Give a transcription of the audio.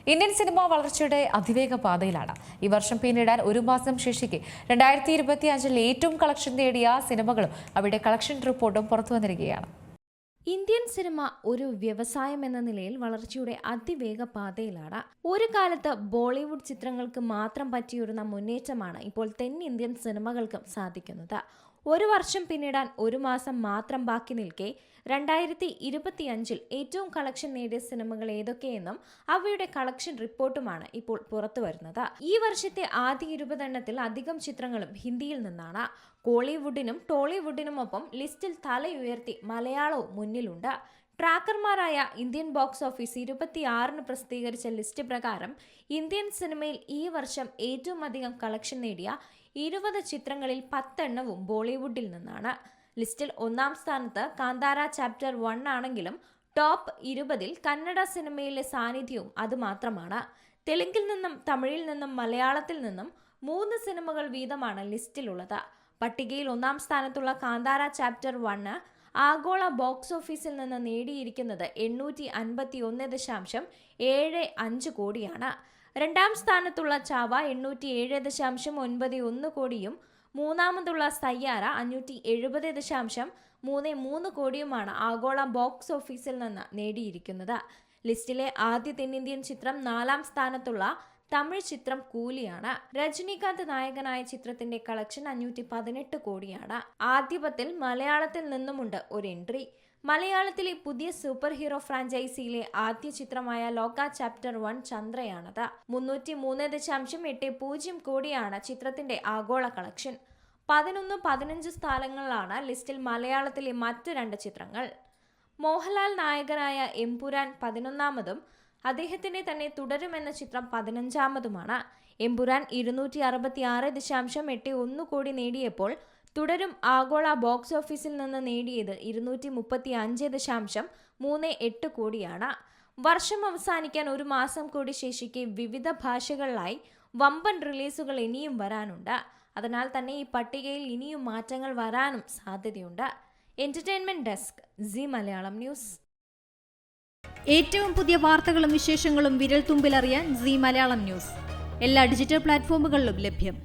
Indian cinema വളർച്ചയുടെ അതിവേഗ പാതയിലാണ്. ഈ വർഷം പിന്നിടാൻ ഒരു മാസം ശേഷിക്കെ 2025-ൽ ഏറ്റവും കളക്ഷൻ നേടിയ സിനിമകളും അവയുടെ കളക്ഷൻ റിപ്പോർട്ടും പുറത്തുവന്നിരിക്കുകയാണ്. ഇന്ത്യൻ സിനിമ ഒരു വ്യവസായം എന്ന നിലയിൽ വളർച്ചയുടെ അതിവേഗ പാതയിലാണ്. ഒരു കാലത്ത് ബോളിവുഡ് ചിത്രങ്ങൾക്ക് മാത്രം പറ്റിയിരുന്ന മുന്നേറ്റമാണ് ഇപ്പോൾ തെന്നിന്ത്യൻ സിനിമകൾക്കും സാധിക്കുന്നത്. ഒരു വർഷം പിന്നിടാൻ ഒരു മാസം മാത്രം ബാക്കി നിൽക്കെ 2025-ൽ ഏറ്റവും കളക്ഷൻ നേടിയ സിനിമകൾ ഏതൊക്കെയെന്നും അവയുടെ കളക്ഷൻ റിപ്പോർട്ടുമാണ് ഇപ്പോൾ പുറത്തുവരുന്നത്. ഈ വർഷത്തെ ആദ്യ 20 എണ്ണത്തിൽ അധികം ചിത്രങ്ങളും ഹിന്ദിയിൽ നിന്നാണ്. കോളിവുഡിനും ടോളിവുഡിനുമൊപ്പം ലിസ്റ്റിൽ തലയുയർത്തി മലയാളവും മുന്നിലുണ്ട്. ട്രാക്കർമാരായ ഇന്ത്യൻ ബോക്സ് ഓഫീസ് 26-ന് പ്രസിദ്ധീകരിച്ച ലിസ്റ്റ് പ്രകാരം ഇന്ത്യൻ സിനിമയിൽ ഈ വർഷം ഏറ്റവും അധികം കളക്ഷൻ നേടിയ 20 ചിത്രങ്ങളിൽ 10 എണ്ണവും ബോളിവുഡിൽ നിന്നാണ്. ലിസ്റ്റിൽ ഒന്നാം സ്ഥാനത്ത് കാന്താര ചാപ്റ്റർ 1 ആണെങ്കിലും ടോപ്പ് 20-ൽ കന്നഡ സിനിമയിലെ സാന്നിധ്യവും അതുമാത്രമാണ്. തെലുങ്കിൽ നിന്നും തമിഴിൽ നിന്നും മലയാളത്തിൽ നിന്നും 3 സിനിമകൾ വീതമാണ് ലിസ്റ്റിലുള്ളത്. പട്ടികയിൽ ഒന്നാം സ്ഥാനത്തുള്ള കാന്താര ചാപ്റ്റർ 1 ആഗോള ബോക്സ് ഓഫീസിൽ നിന്ന് നേടിയിരിക്കുന്നത് 851.75 കോടിയാണ്. രണ്ടാം സ്ഥാനത്തുള്ള ചാവ 807.91 കോടിയും മൂന്നാമതുള്ള സയ്യാര 570.33 കോടിയുമാണ് ആഗോള ബോക്സ് ഓഫീസിൽ നിന്ന് നേടിയിരിക്കുന്നത്. ലിസ്റ്റിലെ ആദ്യ തെന്നിന്ത്യൻ ചിത്രം 4-ാം സ്ഥാനത്തുള്ള തമിഴ് ചിത്രം കൂലിയാണ്. രജനീകാന്ത് നായകനായ ചിത്രത്തിന്റെ കളക്ഷൻ 518 കോടിയാണ്. ആദ്യ 10-ൽ മലയാളത്തിൽ നിന്നുമുണ്ട് ഒരു എൻട്രി. മലയാളത്തിലെ പുതിയ സൂപ്പർ ഹീറോ ഫ്രാഞ്ചൈസിയിലെ ആദ്യ ചിത്രമായ ലോക ചാപ്റ്റർ 1 ചന്ദ്രയാണത്. 303.80 കോടിയാണ് ചിത്രത്തിന്റെ ആഗോള കളക്ഷൻ. 11-15 സ്ഥാനങ്ങളിലാണ് ലിസ്റ്റിൽ മലയാളത്തിലെ മറ്റു 2 ചിത്രങ്ങൾ. മോഹൻലാൽ നായകനായ എമ്പുരാൻ 11-മതും അദ്ദേഹത്തിന്റെ തന്നെ തുടരുമെന്ന ചിത്രം 15-മതുമാണ്. എമ്പുരാൻ 266.81 കോടി നേടിയപ്പോൾ തുടരും ആഗോള ബോക്സ് ഓഫീസിൽ നിന്ന് നേടിയത് 235.38 കോടിയാണ്. വർഷം അവസാനിക്കാൻ ഒരു മാസം കൂടി ശേഷിക്കെ വിവിധ ഭാഷകളിലായി വമ്പൻ റിലീസുകൾ ഇനിയും വരാനുണ്ട്. അതിനാൽ തന്നെ ഈ പട്ടികയിൽ ഇനിയും മാറ്റങ്ങൾ വരാനും സാധ്യതയുണ്ട്. Entertainment desk, C Malayalam news. ഏറ്റവും പുതിയ വാർത്തകളും വിശേഷങ്ങളും വിരൽ തുമ്പിലറിയാൻ സി മലയാളം ന്യൂസ് എല്ലാ ഡിജിറ്റൽ പ്ലാറ്റ്ഫോമുകളിലും ലഭ്യം.